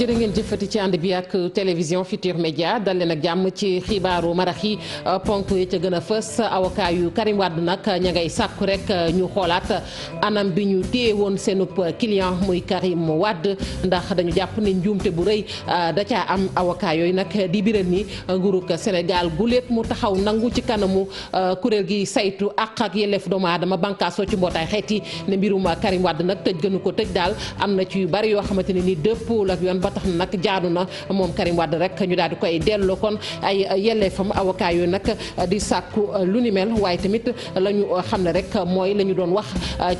jërë ngeen jëfati ci ànd bi ak télévision Futurs Médias dal leen ak jàmm ci xibaaru marax yi ponk yi ca gën a fës avocat yu Karim Wade nag ña ngay sàkku rek ñu xoolaat anam bi ñu téye woon seenub client muy Karim Wade ndax dañu jàpp ne njuumte bu rëy da caa am avocat yooyu nag di biral ni nguurug Sénégal guléet mu taxaw nangu ci kanamu kuréel gi saytu àq ak yelleef doomu aadama bànkaasoo ci mbootaay xeet yi ne mbirum Karim Wade nag tëj gënu ko tëj daal am na ci yu bari yoo xamante ne ni dëppoo ak yoon ba tax na nag jaadu na moom Karim Wade rek ñu daal di koy delloo kon ay yelleefam avocat yooyu nag di sàkku lu ni mel waaye tamit la ñu xam ne rek mooy la ñu doon wax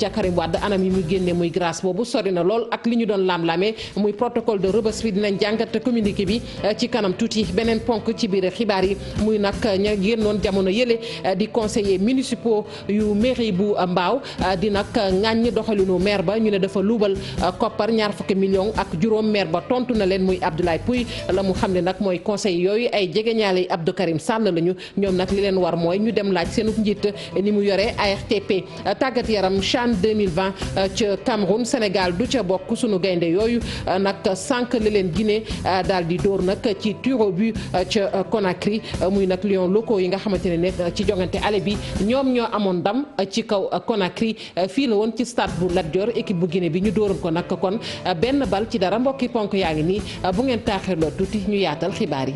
ca Karim Wade anam yi muy génnee muy grâce boobu sori na lool ak li ñu doon laam-laamee muy protocole de Rebeuss bi dinañ jàngat communiqué bi ci kanam tuuti beneen ponk ci biir xibaar yi muy nag ña génnoon jamono yële di conseillers municipaux yu mairie bu Mbao di nag ŋàññ doxalinu maire ba ñu ne dafa luubal koppar ñaar fukki millions ak juróom maire ba tontu na leen muy Abdoulaye Pouy la mu xam ne nag mooy conseil yooyu ay jegeñaale Abdou Karim Sall lañu ñoom nag li leen war mooy ñu dem laaj seenub njiit ni mu yore ARTP tàggat yaram CHAN 2020 ca Cameroun Sénégal du ca bokk sunu gaynde yooyu nag sànq li leen Guinée daal di dóor nag ci tir au but ca Conakry muy nag lions locaux yi nga xamante ne nekk ci jongante ale bi ñoom ñoo amoon ndam ci kaw Conakry fii la woon ci stade bu Lat Dior équipe bu Guinée bi ñu dóoroon ko nag kon benn bal ci dara mbokki ponk yaa ngi nii bu ngeen taaxirloo tuuti ñu yaatal xibaar yi.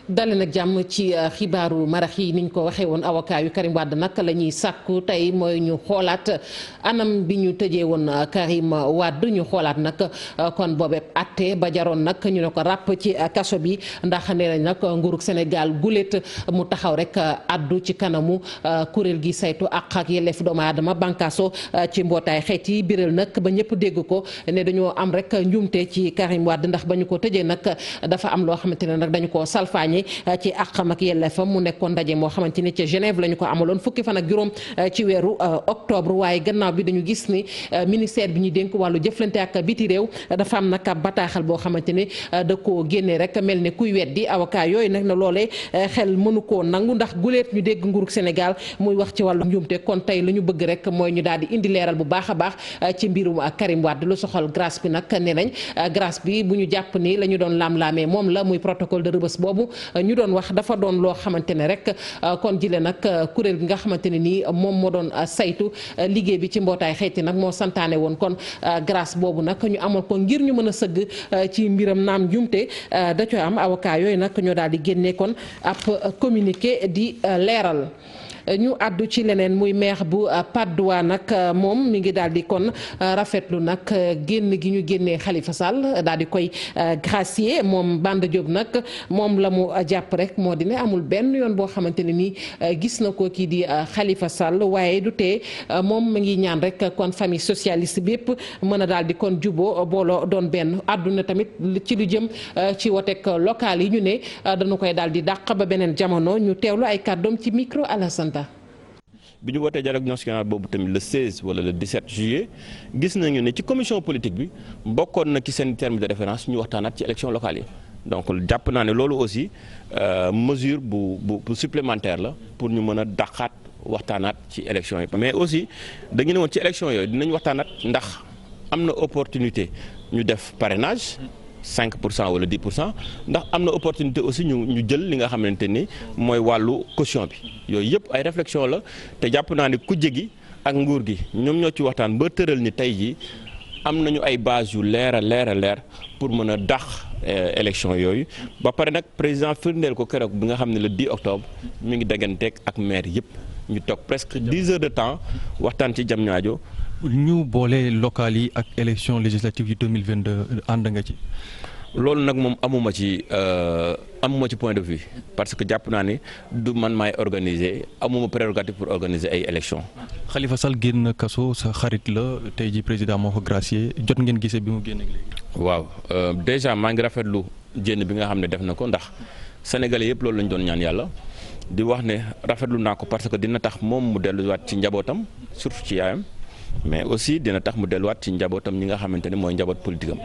dale nag jàmm ci xibaaru marax yi niñ ko waxee woon avocat yu Karim Wade nag la ñuy sàkku tey mooy ñu xoolaat anam bi ñu tëjee woon Karim Wade ñu xoolaat nag kon boobee atte ba jaroon nag ñu ne ko ràpp ci kaso bi ndax nee nañ nag nguurug Sénégal guléet mu taxaw rek addu ci kanamu kuréel gi saytu àq ak yelleef doomu aadama bànkaaso ci mbootaay xeet yi biral nag ba ñëpp dégg ko ne dañoo am rek njuumte ci Karim Wade ndax ba ñu ko tëjee nag dafa am loo xamante ne nag dañu koo salfaañe ci àqam ak yelleefam mu nekkoon ndaje moo xamante ni ca Genève la ñu ko amaloon fukki fan ak juróom ci weeru octobre waaye gannaaw bi dañu gis ni ministère bi ñu dénk wàllu jëflante ak biti réew dafa am nag ab bataaxal boo xamante ni da koo génnee rek mel ne kuy weddi avocat yooyu nag na loolee xel mënu koo nangu ndax guleet ñu dégg nguurug Sénégal muy wax ci wàllu njuumte kon tey lu ñu bëgg rek mooy ñu daal di indi leeral bu baax a baax ci mbirum Karim Wade lu soxal grâce bi nag nee nañ grâce bi bu ñu jàpp ni la ñu doon laam-laamee moom la muy protocole de Rebeuss boobu ñu doon wax dafa doon loo xamante ne rek kon jile nag kuréel gi nga xamante ne nii moom moo doon saytu liggéey bi ci mbootaay xeeti nag moo santaane woon kon grâce boobu nag ñu amoon ko ngir ñu mën a sëgg ci mbiram naam njumte da coo am avocat yooyu nag ñoo daal di génne kon ab communiqué di leeral. ñu àddu ci leneen muy maire bu Patte d'Oie nag moom mi ngi daal di kon rafetlu nag génn gi ñu génnee Khalifa Sall daal di koy gracier moom Banda Diop nag moom la mu jàpp rek moo di ne amul benn yoon boo xamante ne nii gis na ko kii di Khalifa Sall waaye du tee moom mi ngi ñaan rek kon famille socialiste bi yëpp mën a daal di kon juboo booloo doon benn àdduna tamit ci lu jëm ci woteek local yi ñu ne dañu koy daal di dàq ba beneen jamono ñu teewlu ay kàddoom ci micro Alassane. bi ñu wootee dialogue national boobu tamit le 16 wala le 17 juillet gis nañu ne ci commission politique bi bokkoon na ci seen terme de référence ñu waxtaanaat ci élection locale yi donc jàpp naa ne loolu aussi mesure bu supplémentaire la pour ñu mën a dàqaat waxtaanaat ci élection yi. mais aussi dañu ne woon ci élection yooyu dinañ waxtaanaat ndax am na opportunité ñu def parrainage. 5% wala 10% ndax am na opportunité aussi ñu jël li nga xamante ni mooy wàllu caution bi yooyu yëpp ay réflexion la te jàpp naa ne kujje gi ak nguur gi ñoom ñoo ci waxtaan ba tëral ni tey jii am nañu ay base yu leer a leer pour mën a dàq élection yooyu ba pare nag président firndeel ko keroog bi nga xam ne le 10 octobre mi ngi dagganteeg ak maire yëpp ñu toog presque 10 heures de temps waxtaan ci Diamniadio ñu boole local yi ak élection législative yi 2022 ànd nga ci. loolu nag moom amuma ci point de vue parce que jàpp naa ni du man maay organiser amuma prérogative pour organiser ay élections. Khalifa Sall génn kaso sa xarit la tey ji président moo ko gracier jot ngeen gisee bi mu génn léegi. waaw déjà maa ngi rafetlu jénn bi nga xam ne def na ko ndax sénégalais yëpp loolu lañ doon ñaan yàlla di wax ne rafetlu naa ko parce que dina tax moom mu delluwaat ci njabootam surtout ci yaayam. mais aussi dina tax mu delluwaat ci njabootam ñi nga xamante ne mooy njaboot politique am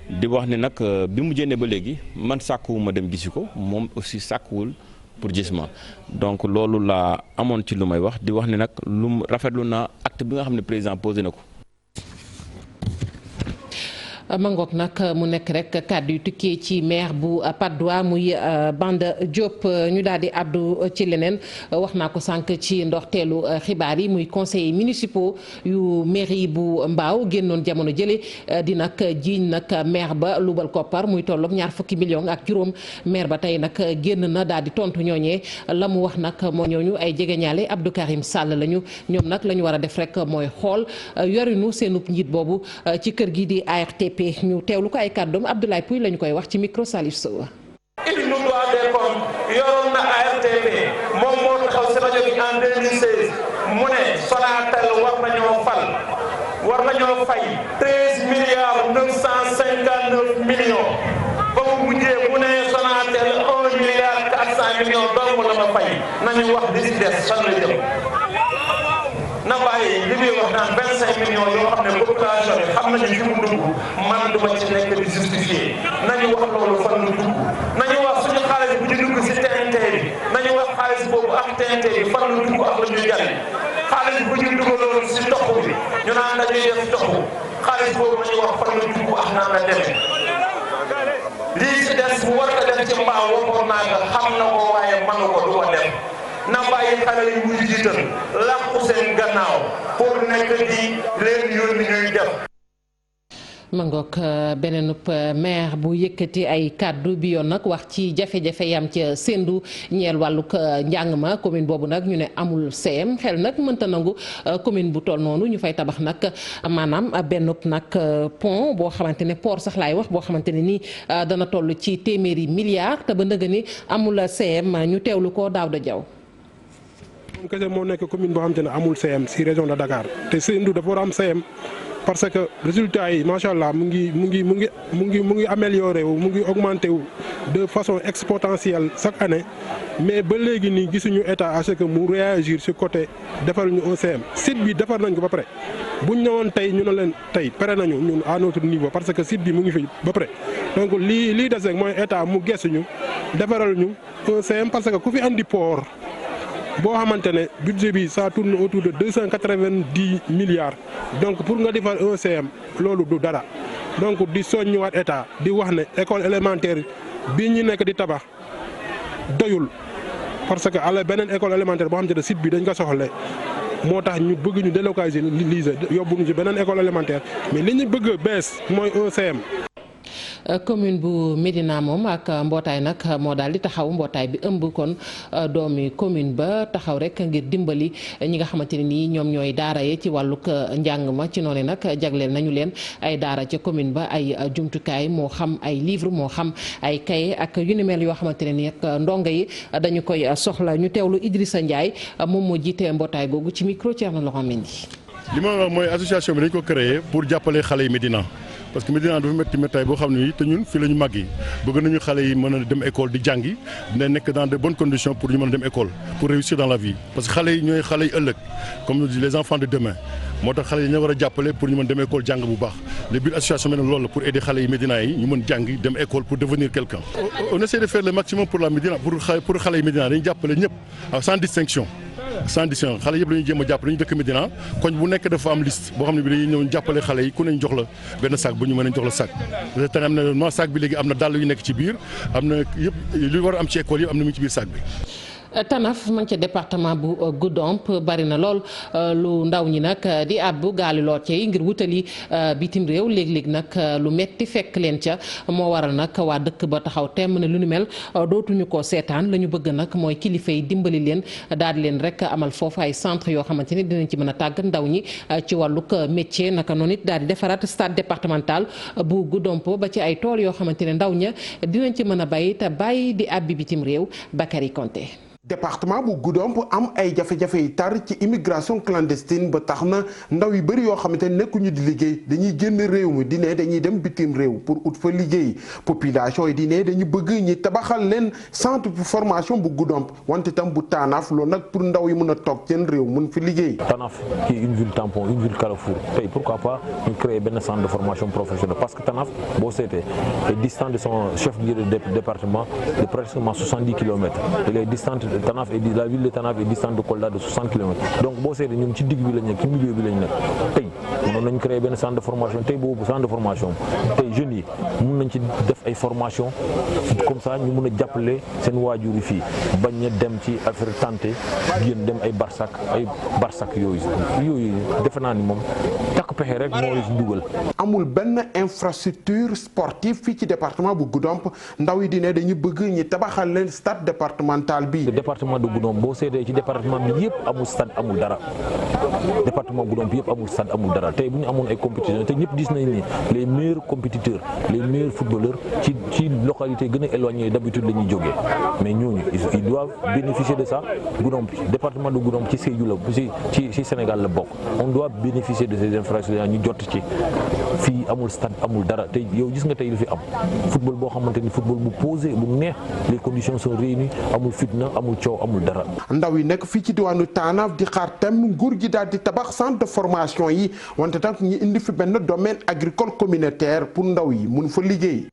di wax ne nag bi mu génnee ba léegi man sàkkuwuma dem gisi ko moom aussi sàkkuwul pour gis ma donc loolu laa amoon ci lu may wax di wax ne nag lu rafetlu na acte bi nga xam ne président posé na ko. mangook nag mu nekk rek kàddu yu tukkee ci maire bu Patte d'Oie muy Banda Diop. ñu daal di àddu ci leneen wax naa ko sànq ci ndorteelu xibaar yi muy conseillers municipaux yu mairie bu Mbao génnoon jamono jële di nag jiiñ nag maire ba lubal koppar muy tolloog 20 millions ak juróom. maire ba tey nag génn na daal di tontu ñooñee la mu wax nag moo ñooñu ay jegeñaale Abdou Karim Sall lañu ñoom nag la ñu war a def rek mooy xool yorinu seenub njiit boobu ci kër gi di ARTP. ñu teewlu ko ay kàddoom Abdoulaye Pouy lañu koy wax ci micro Salif Sow. il nous doit des comptes yoroon na ARTP moom moo taxaw si rajo bi en 2016 mu ne Sonatel war nañoo fay 13 milliards 959 millions ba mu mujjee mu ne Sonatel 1 milliard 400 millions dong la ma fay nañu wax li si des fan la jëm. na bàyyi li muy wax naan 25 millions yoo xam ne population bi xam nañu fi mu dugg man duma ci nekk di justifier nañu wax loolu fan la dugg nañu wax suñu xaalis bu ñu dugg si TNT bi nañu wax xaalis boobu ak TNT bi fan la dugg ak la ñuy jariñ xaalis bu ñu dugaloon si toxu bi ñu naan dañuy def toxu xaalis boobu nañu wax fan la dugg ak naan la demee lii si des bu war a def ci mbaaw waxoon naa ko xam na ko waaye mënu ko du ko def na bàyyi xale yi muy jiital làqu seen gannaaw pour nekk di leen yónni ñuy def. mangook beneenub maire bu yëkkati ay kàddu bi yoon nag wax ci jafe-jafe yam ca Sendou ñeel wàllug njàng ma commune boobu nag ñu ne amul CM xel nag mënta nangu commune bu toll noonu ñu fay tabax nag maanaam bennub nag pont boo xamante ne port sax laay wax boo xamante ne nii dana toll ci téeméeri milliards te ba ndëgg ni amul CM ñu teewlu ko Daouda Diaw. moom kese moo nekk commune boo xamante ne amul CM si région de Dakar te Sendou dafa war a am CM. parce que résultat yi macha allah mu ngi amélioré wu mu ngi augmenté wu de façon exponentielle chaque année mais ba léegi nii gisuñu état à ce que mu réagir ci côté defal ñu un CM. site bi defar nañ ko ba pare buñ ñëwoon tey ñu ne leen tey pare nañu ñun à notre niveau parce que site bi mu ngi fi ba pare donc lii des rek mooy état mu gëstu ñu defaral ñu un CM parce que ku fi andi port. boo xamante ne budget bi ça tourne autour de 290 milliards donc pour nga defar un CM loolu du dara donc di soññiwaat état di wax ne école élémentaire bii ñu nekk di tabax doyul parce que ala beneen école élémentaire boo xamante ne site bi dañ ko soxla moo tax ñu bëgg ñu délocaliser yóbbu ñu ci beneen école élémentaire mais li ñu bëgg bees mooy un CM. commune bu Médina moom ak mbootaay nag moo daal di taxaw mbootaay bi ëmb kon doomi commune ba taxaw rek ngir dimbali ñi nga xamante ne nii ñoom ñooy daara yi ci wàllug njàng ma ci noonu nag jagleel nañu leen ay daara ca commune ba ay jumtukaay moo xam ay livre moo xam ay cahier ak yu ni mel yoo xamante ne nii ak ndongo yi dañu koy soxla ñu teewlu Idrissa Ndiaye moom moo jiite mbootaay googu ci micro Thierno Laurent Mendy. li ma wax mooy association bi dañ ko créé pour jàppale xale yi Médina parce que Médina dafa métti méttaay boo xam ne te ñun fii la ñu màgg yi bëgg nañu xale yi mën a dem école di jàngi dina nekk dans de bonnes conditions pour ñu mën a dem école pour réussir dans la vie parce que xale yi ñooy xale yi ëllëg comme on dit les enfants de demain moo tax xale yi ñu war a jàppale pour ñu mën dem école jàng bu baax le but association bi nag loolu la pour aider xale yi Médina yi ñu mën jàngi dem école pour devenir quelqu'un on essaie de faire le maximum pour la Médina pour xale yi Médina dañu jàppale ñëpp sans distinction xale yëpp dañuy jéem a jàppale ñu dëkk Médina koñ bu nekk dafa am liste boo xam ne bi dañuy ñëw jàppale xale yi ku neñ jox la benn sac bu ñu mën a jox la sac parce que am na sac bi léegi am na dàll yu nekk ci biir am na yëpp li war a am ci école yëpp am na mu ci biir sac bi. Tanaf man ca département bu Goudomp bari na lool lu ndaw ñi nag di àbbu gaali looce yi ngir wutali bitim réew léeg-léeg nag lu metti fekk leen ca moo waral nag waa dëkk ba taxaw temm ne lu ni mel dootuñu ko seetaan la ñu bëgg nag mooy kilifa yi dimbali leen daal di leen rek amal foofu ay centre yoo xamante ni dinañ ci mën a tàggat ndaw ñi ci wàllug métier naka noonu it daal di defaraat stade départemental bu Goudomp ba ci ay tool yoo xamante ne ndaw ña dinañ ci mën a bay te bàyyi di àbbi bitim réew Bakary Konté. département bu Goudomp am ay jafe-jafe yu tar ci immigration clandestine ba tax na ndaw yu bëri yoo xamante ne nekkuñu di liggéey dañuy génn réew mi di ne dañuy dem bitim réew pour ut fa liggéey population yi di ne dañu bëgg ñi tabaxal leen centre de formation bu Goudomp wante tam bu Tanaf loolu nag pour ndaw yi mën a toog seen réew mën fi liggéey. Tanaf qui est une ville tampon une ville carrefour tey pourquoi pas ñu créer benn centre de formation professionnelle parce que Tanaf boo seetee est distant de son chef de département de pratiquement 70 kilomètres il est distant Tanaf et la ville de Tanaf est distante de Kolda de 60 kilomètres donc boo seetee ñun ci digg bi lañ nekk ci milieu bi lañ nekk tey mënoon nañ créer benn centre de formation tey boobu centre de formation tey jeunes yi mun nañ ci def ay formation comme ça ñu mun a jàppale seen waajur yi fii bañ a dem ci affaire santé génn dem ay barsak yooyu defe naa ni moom takk pexe rek moo ci dugal. amul benn infrastructure sportive fii ci département bu Goudomp ndaw yi di ne dañu bëgg ñi tabaxal leen stade départemental bi. département de Goudomp boo seetee ci département bi yëpp amul stade amul dara département Goudomp yëpp amul stade amul dara tey bu ñu amoon ay compétitions te ñëpp gis nañ ni les meilleurs compétiteurs les meilleurs footballeurs ci localité gën a éloigné d'habitude la ñuy jógee mais ñooñu ils doivent bénéficier de ça Goudomp département de Goudomp ci Sédhiou la ci Sénégal la bokk on doit bénéficier de ces infrastructures ñu jot ci fii amul stade amul dara tey yow gis nga tey lu fi am football boo xamante ni football bu posé bu neex les conditions sont réunies amul fitna amul coow amul dara. ndaw yi nekk fii ci diwaanu Tanaf di xaar tem nguur gi daal di tabax centre de formation yi wante tam ñu indi fi benn domaine agricole communautaire pour ndaw yi mun fa liggéey.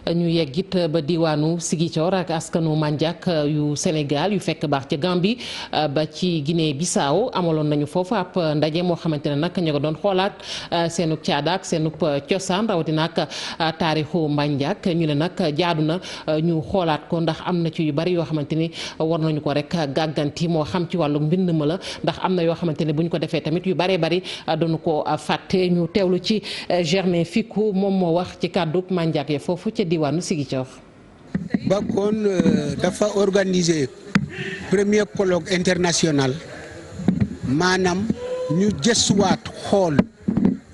ñu yeggit ba diwaanu Ziguinchor ak askanu Mandiak yu Sénégal yu fekk baax ca Gambie ba ci Guinée Bissau amaloon nañu foofu ab ndaje moo xamante ne nag ñu ko doon xoolaat seenub caada ak seenub cosaan rawatina ak taarixu Mandiak ñu ne nag jaadu na ñu xoolaat ko ndax am na ci yu bari yoo xamante ni war nañu ko rek gàgganti moo xam ci wàllu mbind ma la ndax am na yoo xamante ne bu ñu ko defee tamit yu baree bari dañu ko fàtte ñu teewlu ci Germain Fickou moom moo wax ci kàddu Mandiak ya foofu ca diwaanu Ziguinchor. Bakone dafa organiser premier colloque international maanaam ñu gëstuwaat xool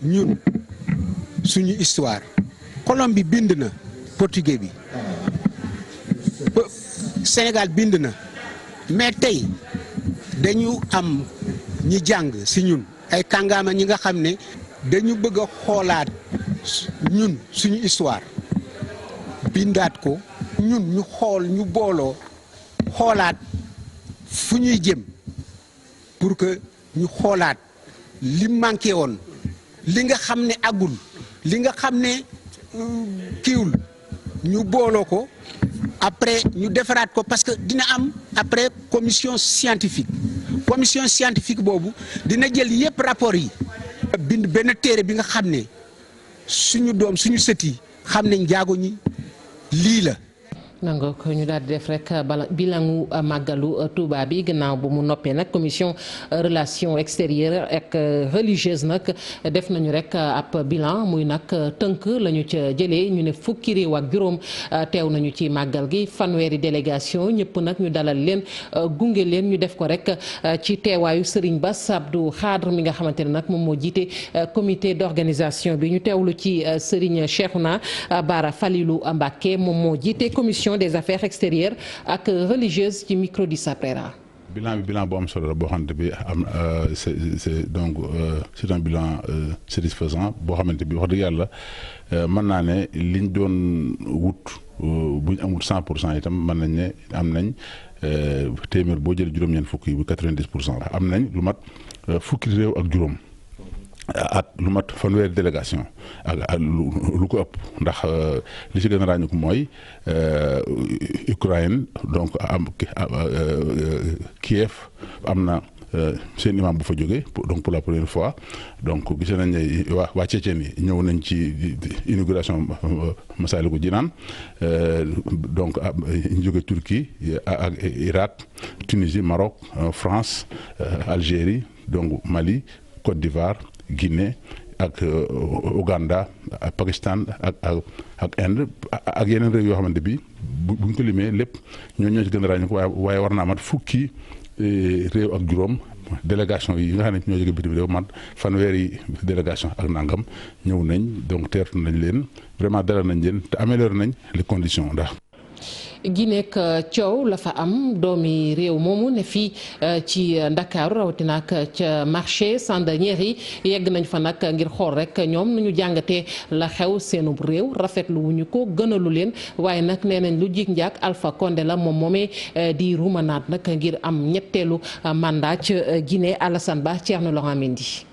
ñun suñu histoire colon bi bind na portugais bi Sénégal bind na mais tey dañu am ñi jàng si ñun ay kàngaama ñi nga xam ne dañu bëgg a xoolaat ñun suñu histoire bindaat ko ñun ñu xool ñu booloo xoolaat fu ñuy jëm pour que ñu xoolaat li manqué woon li nga xam ne agul li nga xam ne kiiwul ñu booloo ko après ñu defaraat ko parce que dina am après commission scientifique boobu dina jël yëpp rapport yi bind benn téere bi nga xam ne suñu doom suñu sët yi xam nañ jaago ñi lii la. nangoo ko ñu daal di def rek bilangu màggalu Touba bi gannaaw bu mu noppee nag commission relation extérieure ak religieuse nag def nañu rek ab bilan muy nag tënk la ñu ca jëlee ñu ne fukki réew ak juróom teew nañu ci màggal gi fanweeri délégation ñëpp nag ñu dalal leen gunge leen ñu def ko rek ci teewaayu Serigne Bass Abdou Khadre mi nga xamante ne nag moom moo jiite comité d'organisation bi ñu teewlu ci Serigne Cheikhouna Bara Falilou Mbacké moom moo jiite commission des affaires extérieures ak religieuses ci micro di Saprera. bilan bu am solo la boo xamante bi am c'est donc c'est un bilan satisfaisant boo xamante bi wax dëgg yàlla mën naa ne liñ doon wut bu ñu amul 100% itam mën nañ ne am nañ téeméer boo jël juróom-ñeent fukk yi bu 90%. am nañ lu mat fukki réew ak juróom. ak lu mat fanweeri délégation ak lu ko ëpp ndax li ci gën a ràññu ko mooy Ukraine donc Kiev am na seen imam bu fa jógee donc pour la première fois donc gis nañ ne waa Tchétchène yi ñëw nañ ci inauguration Massalikul Jinaan donc ñu jóge Turquie ak Irak Tunisie Maroc France Algérie donc Mali Côte d'Ivoire Guinée ak Ouganda ak Pakistan ak Inde ak yeneen réew yoo xamante bi buñ ko limee lépp ñoo ci gën a ràññeeku waaye war naa mat fukki réew ak juróom délégation yi nga xam ne ñoo jóge bitim réew mat fanweeri délégation ak nangam ñëw nañ donc teertu nañ leen vraiment dalal nañ leen te amélioré nañ les conditions ndax Guinée ak coow la fa am doomi réew moomu ne fii ci Ndakaaru rawatina ak ca marché Sandiniéry yi yegg nañ fa nag ngir xool rek ñoom nu ñu jàngatee la xew seenub réew rafetlu wuñu ko gënalu leen waaye nag nee nañ lu jig njaak Alpha Condé la moom moomee di rumanaat nag ngir am ñetteelu mandat ca Guinée. Alassane Ba, Thierno Laurent Mendy.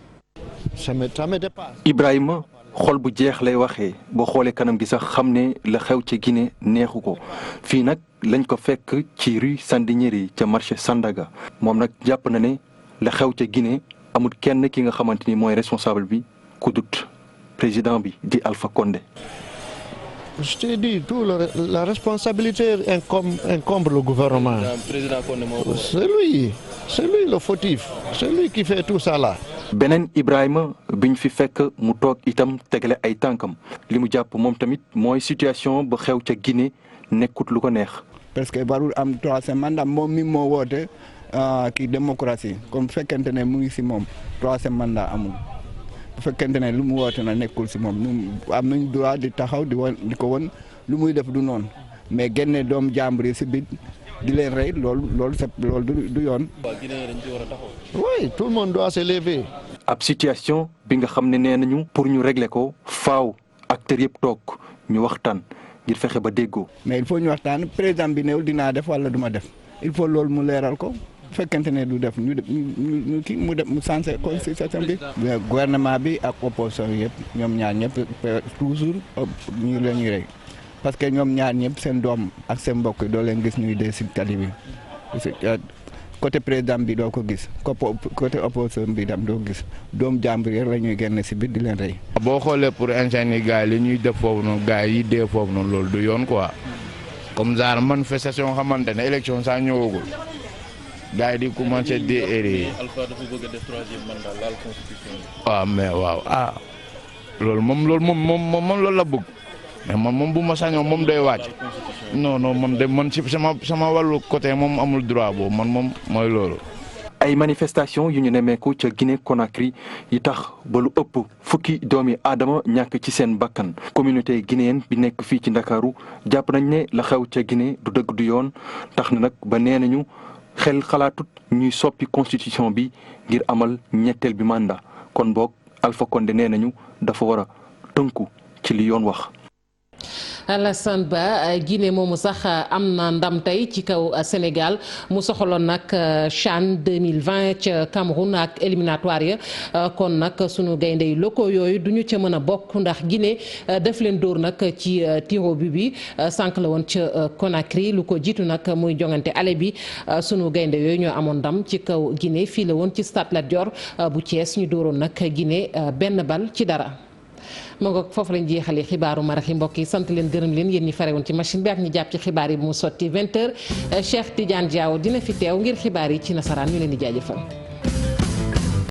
Ibrahima xol bu jeex lay waxee boo xoolee kanam gi sax xam ne la xew ca Guinée neexu ko fii nag lañ ko fekk ci rue Sandiniéry ca marché Sandaga moom nag jàpp na ne la xew ca Guinée amul kenn ki nga xamante ni mooy responsable bi ku dut président bi di Alpha Condé. Je t'ai dit, la responsabilité incombe le gouvernement. C'est lui le fautif. C'est lui qui fait tout ça là. beneen Ibrahima biñ fi fekk mu toog itam tegale ay tànkam li mu jàpp moom tamit mooy situation ba xew ca Guinée nekkut lu ko neex. parce que barul am 3e mandat moom mi moo woote kii démocratie comme fekkente ne mu ngi si moom 3e mandat amul. bu fekkente ne lu mu woote na nekkul si moom am nañ droit di taxaw di ko won lu muy def du noonu mais génne doom jàmbur yi si biir di leen rey loolu du yoon. oui tout le monde doit se lever. ab situation bi nga xam ne nee nañu pour ñu régler ko faaw acteurs yëpp toog ñu waxtaan ngir fexe ba déggoo. mais il faut ñu waxtaan président bi néewul dinaa def wala duma def il faut loolu mu leeral ko. fekkente ne du def ñu kii mu def mu sensé constitution bi. gouvernement bi ak opposition yëpp ñoom ñaar ñëpp toujours ñu la ñuy rey parce que ñoom ñaar ñëpp seen doom ak seen mbokk yi doo leen gis ñuy dee si tali bi côté président bi doo ko gis côté opposition bi tam doo gis doom jàmbur yi la ñuy génne si biir di leen rey. boo xoolee pour ingénieur gars yi li ñuy def foofu noonu gars yi dee foofu noonu loolu du yoon quoi comme genre manifestation xamante ne élection saa ñëwagul. gars yi di commencé di erreur. Alpha dafa bëgg a def 3e mandat laal constitution bi. waaw mais waaw loolu moom loolu la bëgg mais moom bu ma sañoon moom day wàcc. non man ci sama wàllu côté moom amul droit boobu moom mooy loolu. ay manifestation yu ñu nemmeeku ca Guinée Conakry yi tax ba lu ëpp fukki doomi aadama ñàkk ci seen bakkan communauté guinéenne bi nekk fii ci Ndakaaru jàpp nañ ne la xew ca Guinée du dëgg du yoon tax na nag ba nee nañu. xel xalaatut ñuy soppi constitution bi ngir amal ñetteel bi mandat kon boog Alpha Condé nee nañu dafa war a tënku ci li yoon wax. Alassane Ba Guinée moomu sax am na ndam tey ci kaw Sénégal mu soxaloon nag CHAN 2020 ca Cameroun ak éliminatoire ya kon nag sunu gaynde yu locaux yooyu du ñu ca mën a bokk ndax Guinée def leen dóor nag ci tiro bi sànq la woon ca Conakry lu ko jiitu nag muy jongante ale bi sunu gaynde yooyu ñoo amoon ndam ci kaw Guinée fii la woon ci Stade Lat Dior bu Thiès ñu dóoroon nag Guinée benn bal ci dara. ma ngoog foofu lañ jeexalee xibaaru marax yi mbokk yi sant leen gërëm leen yéen ñi fare woon ci machine bi ak ñi jàpp ci xibaar yi bu mu sotti 20h Cheikh Tidiane Diaw dina fi teew ngir xibaar yi ci nasaraan ñu leen di jaajëfal.